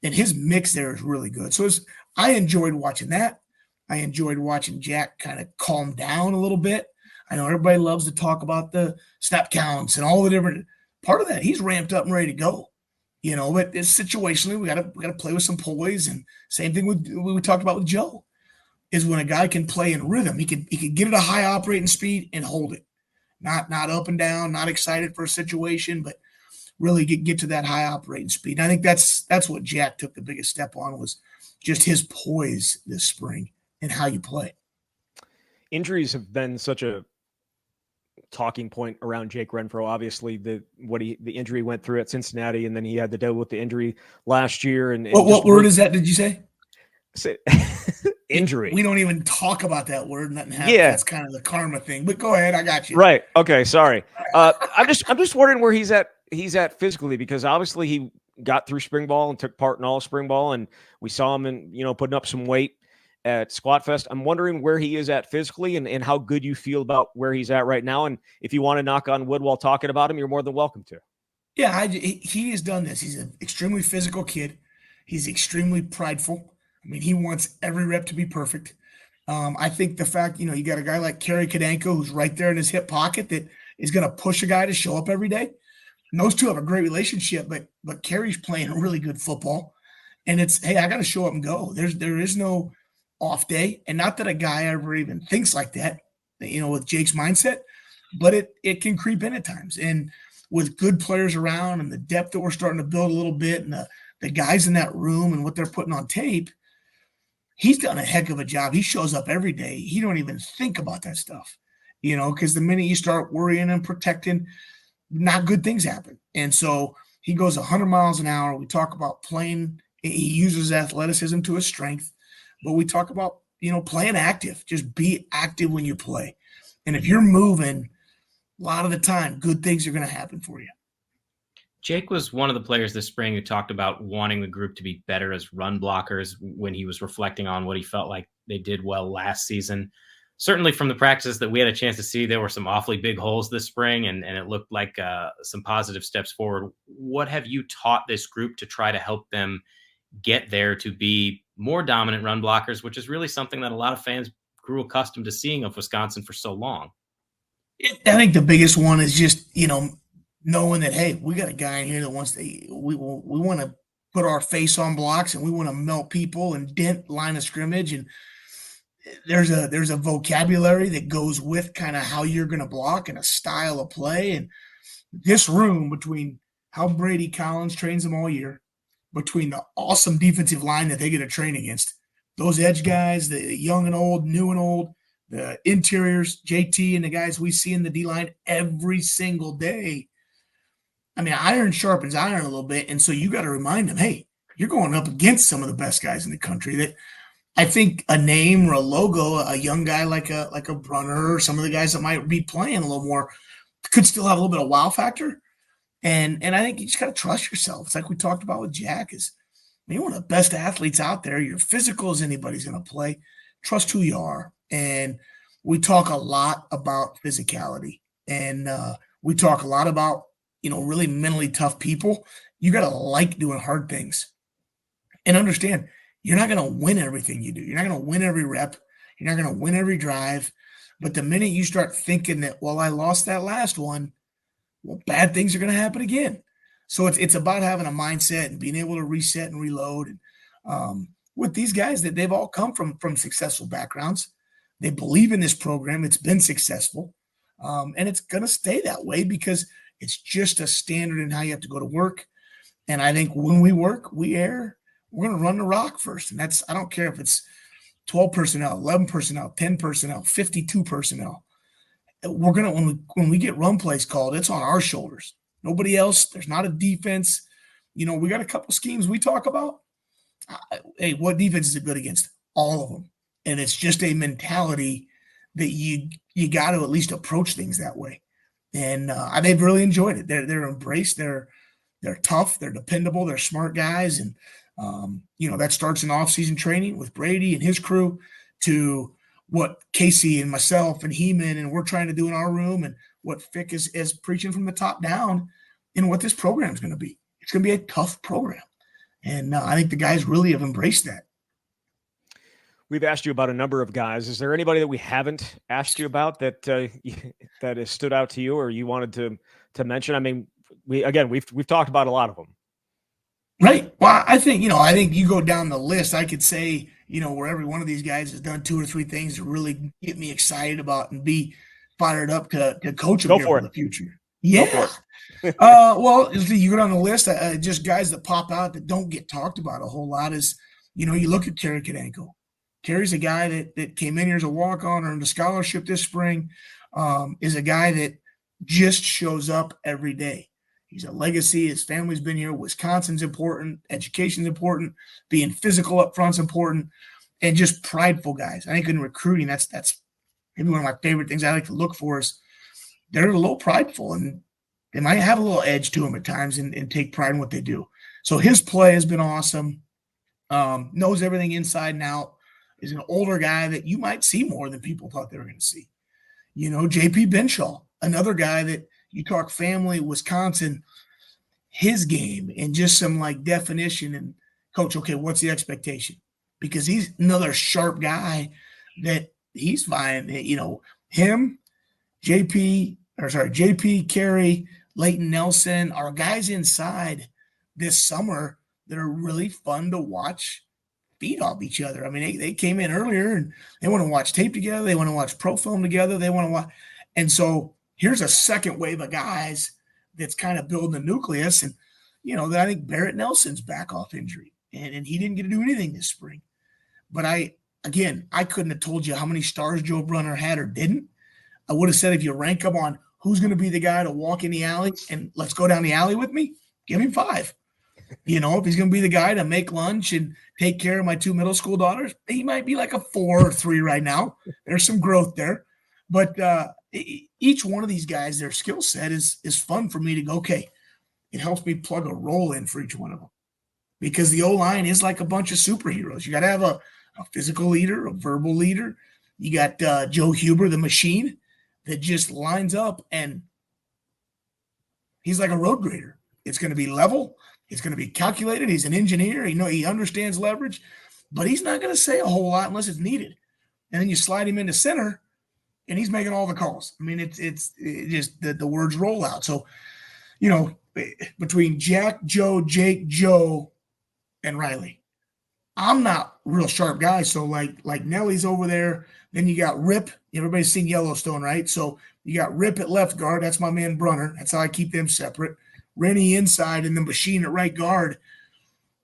And his mix there is really good. So I enjoyed watching that. I enjoyed watching Jack kind of calm down a little bit. I know everybody loves to talk about the snap counts and all the different part of that. He's ramped up and ready to go. But it's situationally, we gotta play with some poise. And same thing with what we talked about with Joe, is when a guy can play in rhythm, he could get at a high operating speed and hold it. Not up and down, not excited for a situation, but really get to that high operating speed. And I think that's what Jack took the biggest step on, was just his poise this spring and how you play. Injuries have been such a talking point around Jake Renfro. Obviously, the injury he went through at Cincinnati, and then he had to deal with the injury last year. And what word is that? Did you say? Injury. We don't even talk about that word. Nothing happens. Yeah, that's kind of the karma thing. But go ahead, I got you. Right. Okay. Sorry. I'm just wondering where he's at physically, because obviously he got through spring ball and took part in all spring ball, and we saw him putting up some weight at Squat Fest. I'm wondering where he is at physically, and how good you feel about where he's at right now. And if you want to knock on wood while talking about him, you're more than welcome to. Yeah, he has done this. He's an extremely physical kid. He's extremely prideful. I mean, he wants every rep to be perfect. I think the fact, you got a guy like Kerry Kadenko who's right there in his hip pocket that is going to push a guy to show up every day. And those two have a great relationship, but Kerry's playing really good football. And it's, hey, I got to show up and go. There is no off day. And not that a guy ever even thinks like that, with Jake's mindset, but it can creep in at times. And with good players around and the depth that we're starting to build a little bit, and the guys in that room and what they're putting on tape, he's done a heck of a job. He shows up every day. He don't even think about that stuff, because the minute you start worrying and protecting, not good things happen. And so he goes 100 miles an hour. We talk about playing. He uses athleticism to his strength, but we talk about, playing active. Just be active when you play. And if you're moving, a lot of the time, good things are going to happen for you. Jake was one of the players this spring who talked about wanting the group to be better as run blockers when he was reflecting on what he felt like they did well last season. Certainly from the practices that we had a chance to see, there were some awfully big holes this spring, and it looked like some positive steps forward. What have you taught this group to try to help them get there to be more dominant run blockers, which is really something that a lot of fans grew accustomed to seeing of Wisconsin for so long? I think the biggest one is just, knowing that, hey, we got a guy in here that wants to, we want to put our face on blocks, and we want to melt people and dent line of scrimmage. And there's a vocabulary that goes with kind of how you're going to block and a style of play. And this room, between how Brady Collins trains them all year, between the awesome defensive line that they get to train against, those edge guys, the young and old, new and old, the interiors, JT, and the guys we see in the D-line every single day. I mean, iron sharpens iron a little bit, and so you got to remind them, hey, you're going up against some of the best guys in the country. That I think a name or a logo, a young guy like a Brunner, or some of the guys that might be playing a little more, could still have a little bit of wow factor. And I think you just got to trust yourself. It's like we talked about with Jack. You're one of the best athletes out there. You're physical as anybody's going to play. Trust who you are. And we talk a lot about physicality, and we talk a lot about, really mentally tough people. You got to like doing hard things and understand you're not going to win everything you do. You're not going to win every rep. You're not going to win every drive. But the minute you start thinking that, well, I lost that last one, well, bad things are going to happen again. So it's about having a mindset and being able to reset and reload. And with these guys, that they've all come from successful backgrounds. They believe in this program. It's been successful. And it's going to stay that way because it's just a standard in how you have to go to work. And I think when we work, we're going to run the rock first. And I don't care if it's 12 personnel, 11 personnel, 10 personnel, 52 personnel. We're going to, when we get run plays called, it's on our shoulders. Nobody else. There's not a defense. We got a couple schemes we talk about. Hey, what defense is it good against? All of them. And it's just a mentality that you got to at least approach things that way. And they've really enjoyed it. They're embraced. They're tough. They're dependable. They're smart guys. And, that starts in off-season training with Brady and his crew to what Casey and myself and Heeman and we're trying to do in our room and what Fick is preaching from the top down and what this program is going to be. It's going to be a tough program. And I think the guys really have embraced that. We've asked you about a number of guys. Is there anybody that we haven't asked you about that that has stood out to you or you wanted to mention? I mean, we've talked about a lot of them. Right. Well, I think you go down the list. I could say, where every one of these guys has done 2 or 3 things to really get me excited about and be fired up to coach them for the future. Yeah. Well, you go down the list. Just guys that pop out that don't get talked about a whole lot is, you look at Kerry Kadenko. Kerry's a guy that came in here as a walk-on, earned a scholarship this spring, is a guy that just shows up every day. He's a legacy. His family's been here. Wisconsin's important. Education's important. Being physical up front's important. And just prideful guys. I think in recruiting, that's maybe one of my favorite things I like to look for is they're a little prideful and they might have a little edge to them at times and take pride in what they do. So his play has been awesome. Knows everything inside and out. Is an older guy that you might see more than people thought they were going to see. JP Benshaw, another guy that you talk family, Wisconsin, his game and just some definition and coach, okay, what's the expectation? Because he's another sharp guy that he's fine. Him, JP, Kerry, Leighton Nelson are guys inside this summer that are really fun to watch feed off each other. I mean, they came in earlier and they want to watch tape together. They want to watch pro film together. They want to watch. And so here's a second wave of guys that's kind of building the nucleus. And, that I think Barrett Nelson's back off injury and he didn't get to do anything this spring. But I couldn't have told you how many stars Joe Brunner had or didn't. I would have said if you rank them on who's going to be the guy to walk in the alley and let's go down the alley with me, give him 5. If he's going to be the guy to make lunch and take care of my 2 middle school daughters, he might be like a 4 or 3 right now. There's some growth there. But each one of these guys, their skill set is fun for me to go, okay, it helps me plug a role in for each one of them. Because the O-line is like a bunch of superheroes. You got to have a physical leader, a verbal leader. You got Joe Huber, the machine, that just lines up and he's like a road grader. It's going to be level. It's going to be calculated. He's an engineer. He understands leverage, but he's not going to say a whole lot unless it's needed. And then you slide him into center, and he's making all the calls. I mean, it's just the words roll out. So, between Jack, Joe, Jake, Joe, and Riley, I'm not real sharp guys. So like Nelly's over there. Then you got Rip. Everybody's seen Yellowstone, right? So you got Rip at left guard. That's my man Brunner. That's how I keep them separate. Rennie inside and the machine at right guard.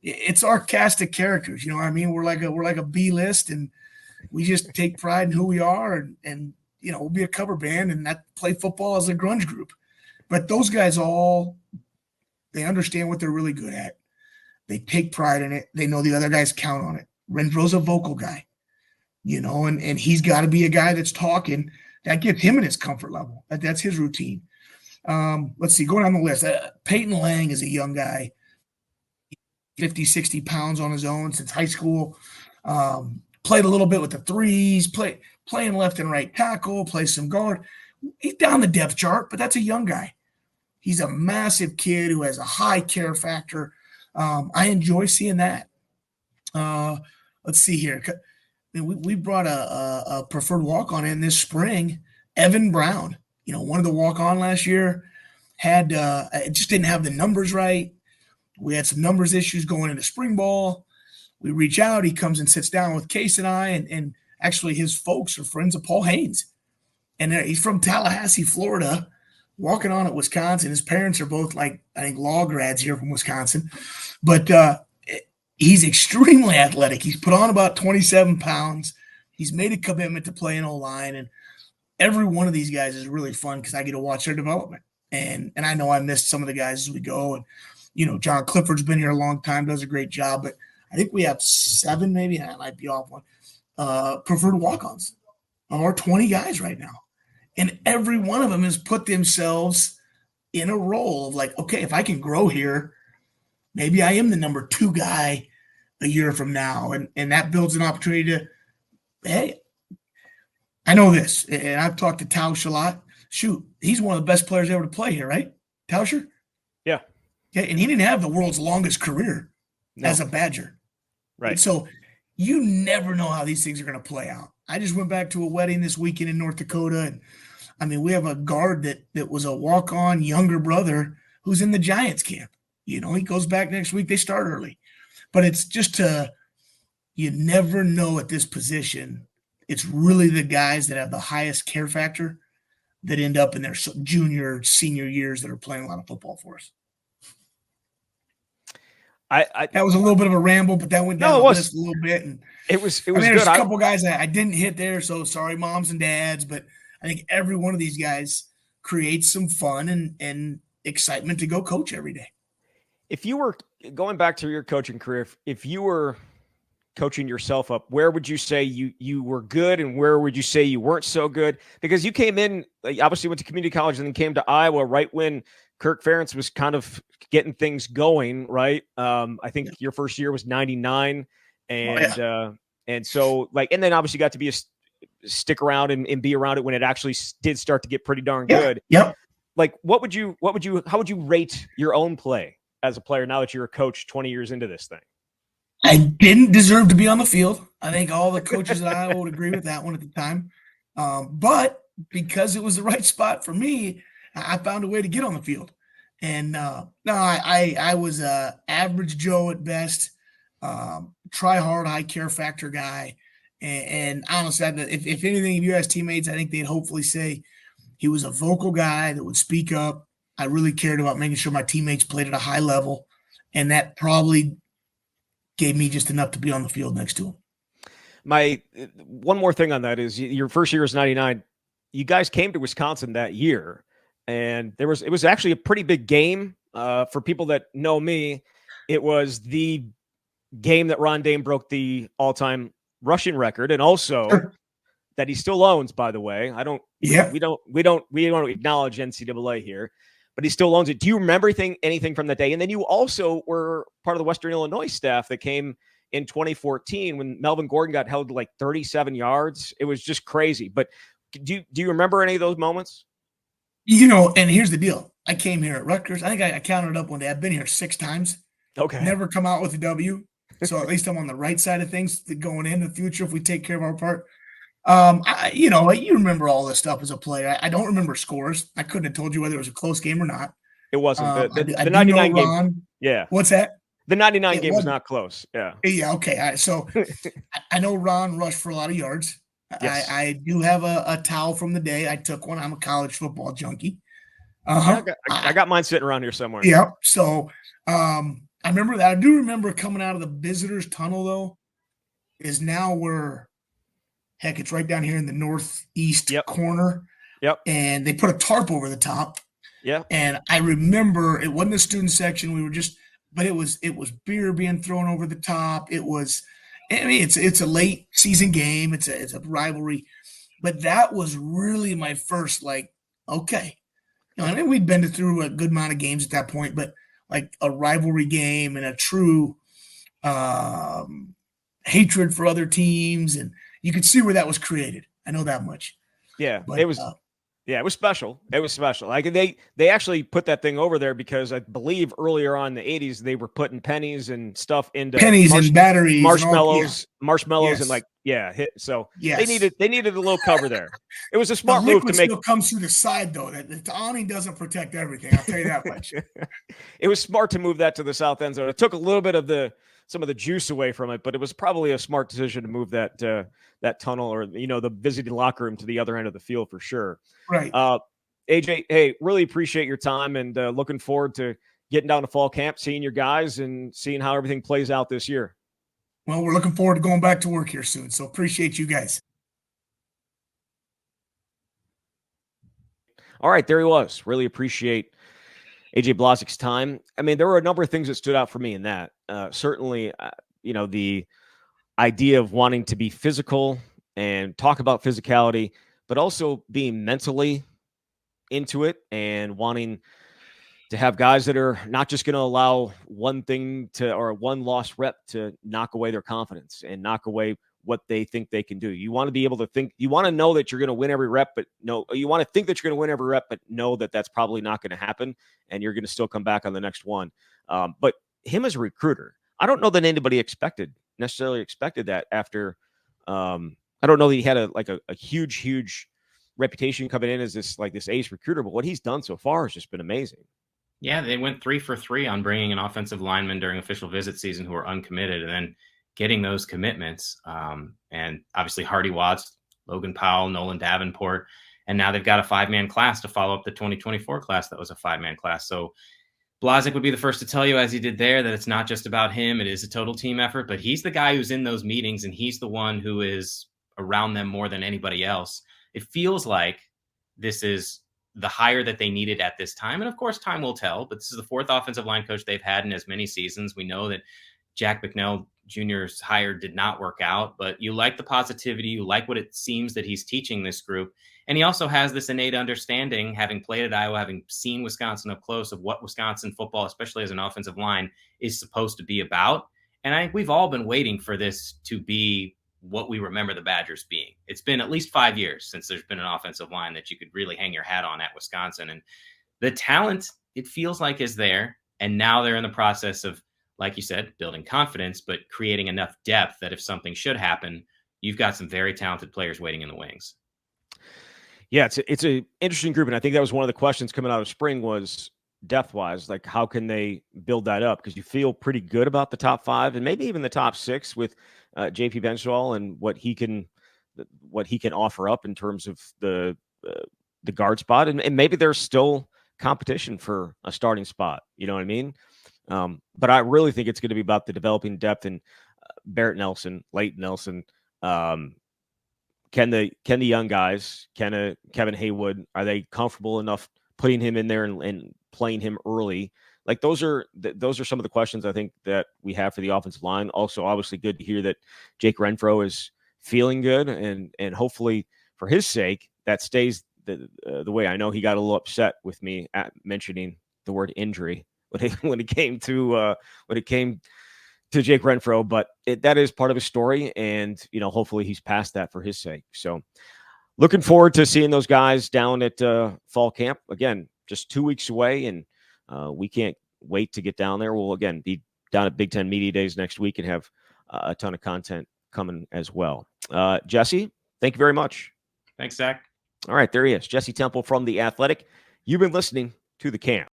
It's our cast of characters. You know what I mean? We're like a B list, and we just take pride in who we are. And we'll be a cover band and not play football as a grunge group. But those guys they understand what they're really good at. They take pride in it. They know the other guys count on it. Renfro's a vocal guy, and he's got to be a guy that's talking. That gets him in his comfort level. That's his routine. Let's see, going down the list. Peyton Lang is a young guy, 50, 60 pounds on his own since high school. Played a little bit with the threes, playing left and right tackle, plays some guard. He's down the depth chart, but that's a young guy. He's a massive kid who has a high care factor. I enjoy seeing that. Let's see here. We brought a preferred walk-on in this spring, Evan Brown. One of the walk-on last year had just didn't have the numbers right. We had some numbers issues going into spring ball. We reach out. He comes and sits down with Case and I, and actually his folks are friends of Paul Haynes. And he's from Tallahassee, Florida, walking on at Wisconsin. His parents are both law grads here from Wisconsin. But he's extremely athletic. He's put on about 27 pounds. He's made a commitment to play in O-line. And every one of these guys is really fun because I get to watch their development. And I know I missed some of the guys as we go. And, John Clifford's been here a long time, does a great job. But I think we have 7, maybe, I might be off one, preferred walk-ons of our 20 guys right now. And every one of them has put themselves in a role of like, okay, if I can grow here, maybe I am the number 2 guy a year from now. And that builds an opportunity to, hey, I know this. And I've talked to Tausch a lot. Shoot, he's one of the best players ever to play here, right? Tauscher? Yeah. Okay. And he didn't have the world's longest career as a Badger. Right. And so you never know how these things are going to play out. I just went back to a wedding this weekend in North Dakota. And I mean, we have a guard that was a walk-on younger brother who's in the Giants camp. He goes back next week. They start early. But it's just you never know at this position. It's really the guys that have the highest care factor that end up in their junior, senior years that are playing a lot of football for us. That was a little bit of a ramble, but that went down the list a little bit. And it was there's good. a couple guys I didn't hit there, so sorry, moms and dads. But I think every one of these guys creates some fun and excitement to go coach every day. If you were going back to your coaching career, if you were coaching yourself up, where would you say you were good and where would you say you weren't so good? Because you came in, obviously went to community college and then came to Iowa right when Kirk Ferentz was kind of getting things going, right? I think your first year was 99. And so and then obviously got to be stick around and be around it when it actually did start to get pretty darn good. Yep. Like how would you rate your own play as a player now that you're a coach 20 years into this thing? I didn't deserve to be on the field. I think all the coaches at Iowa would agree with that one at the time. But because it was the right spot for me, I found a way to get on the field. And I was average Joe at best, try hard, high care factor guy. And honestly, if anything, if you ask teammates, I think they'd hopefully say he was a vocal guy that would speak up. I really cared about making sure my teammates played at a high level. And that probably gave me just enough to be on the field next to him. My one more thing on that is your first year was 99. You guys came to Wisconsin that year, and it was actually a pretty big game for people that know me. It was the game that Ron Dayne broke the all-time rushing record, and also that he still owns. By the way, we don't acknowledge NCAA here, but he still owns it. Do you remember anything from that day? And then you also were part of the Western Illinois staff that came in 2014 when Melvin Gordon got held to like 37 yards. It was just crazy. But do you remember any of those moments? And here's the deal. I came here at Rutgers. I think I counted it up one day. I've been here 6 times. Okay. Never come out with a W. So at least I'm on the right side of things going into the future if we take care of our part. You remember all this stuff as a player. I don't remember scores. I couldn't have told you whether it was a close game or not. It wasn't. The I 99 game. Ron, yeah. What's that? The 99 game was not close. Yeah. Yeah. Okay. All right. So I know Ron rushed for a lot of yards. Yes. I do have a towel from the day. I took one. I'm a college football junkie. I got mine sitting around here somewhere. Yeah. So I remember that. I do remember coming out of the visitors tunnel, though, is now where, heck, it's right down here in the northeast corner. Yep. And they put a tarp over the top. Yeah. And I remember it wasn't the student section. But it was beer being thrown over the top. It's a late season game. It's a rivalry. But that was really my first, okay. I mean, we'd been through a good amount of games at that point, but like a rivalry game and a true hatred for other teams. And you could see where that was created. I know that much. Yeah, but, it was special. It was special. Like they actually put that thing over there because I believe earlier on in the 80s they were putting pennies and stuff into and batteries, marshmallows, yes. So yes. they needed a little cover there. It was a smart move to make. Still comes through the side though. The awning doesn't protect everything. I'll tell you that much. It was smart to move that to the south end zone. It took a little bit of some of the juice away from it, but it was probably a smart decision to move that tunnel or the visiting locker room to the other end of the field for sure. Right. AJ, hey, really appreciate your time and looking forward to getting down to fall camp, seeing your guys and seeing how everything plays out this year. Well, we're looking forward to going back to work here soon. So appreciate you guys. All right, there he was. Really appreciate AJ Blazek's time. I mean, there were a number of things that stood out for me in that. Certainly, the idea of wanting to be physical and talk about physicality, but also being mentally into it and wanting to have guys that are not just going to allow one thing to, or one lost rep to knock away their confidence and knock away what they think they can do. You want to be able to think, you want to know that you're going to win every rep, but no, you want to think that you're going to win every rep, but know that that's probably not going to happen. And you're going to still come back on the next one. But him as a recruiter, I don't know that anybody necessarily expected that after, I don't know that he had a huge reputation coming in as this ace recruiter, but what he's done so far has just been amazing. Yeah, they went 3 for 3 on bringing an offensive lineman during official visit season who were uncommitted, and then getting those commitments. And obviously Hardy Watts, Logan Powell, Nolan Davenport, and now they've got a 5-man class to follow up the 2024 class that was a 5-man class. So Blazek would be the first to tell you, as he did there, that it's not just about him. It is a total team effort, but he's the guy who's in those meetings, and he's the one who is around them more than anybody else. It feels like this is the hire that they needed at this time. And of course, time will tell, but this is the 4th offensive line coach they've had in as many seasons. We know that Jack McNeil Jr.'s hire did not work out, but you like the positivity. You like what it seems that he's teaching this group. And he also has this innate understanding, having played at Iowa, having seen Wisconsin up close, of what Wisconsin football, especially as an offensive line, is supposed to be about. And we've all been waiting for this to be what we remember the Badgers being. It's been at least 5 years since there's been an offensive line that you could really hang your hat on at Wisconsin. And the talent, it feels like, is there. And now they're in the process of, like you said, building confidence, but creating enough depth that if something should happen, you've got some very talented players waiting in the wings. Yeah, it's an interesting group. And I think that was one of the questions coming out of spring was depth-wise, like how can they build that up? Because you feel pretty good about the top 5 and maybe even the top 6 with JP Benchwall and what he can offer up in terms of the guard spot. And maybe there's still competition for a starting spot. You know what I mean? But I really think it's going to be about the developing depth in Barrett Nelson, Leighton Nelson, Can the young guys, Kevin Haywood, are they comfortable enough putting him in there and playing him early? Like those are some of the questions I think that we have for the offensive line. Also, obviously, good to hear that Jake Renfro is feeling good, and hopefully for his sake that stays the way. I know he got a little upset with me at mentioning the word injury when it came to Jake Renfro, but that is part of his story, and hopefully he's past that for his sake. So looking forward to seeing those guys down at fall camp. Again, just 2 weeks away, and we can't wait to get down there. We'll again be down at Big Ten Media Days next week and have a ton of content coming as well. Jesse, thank you very much. Thanks, Zach. All right, there he is, Jesse Temple from The Athletic. You've been listening to The Camp.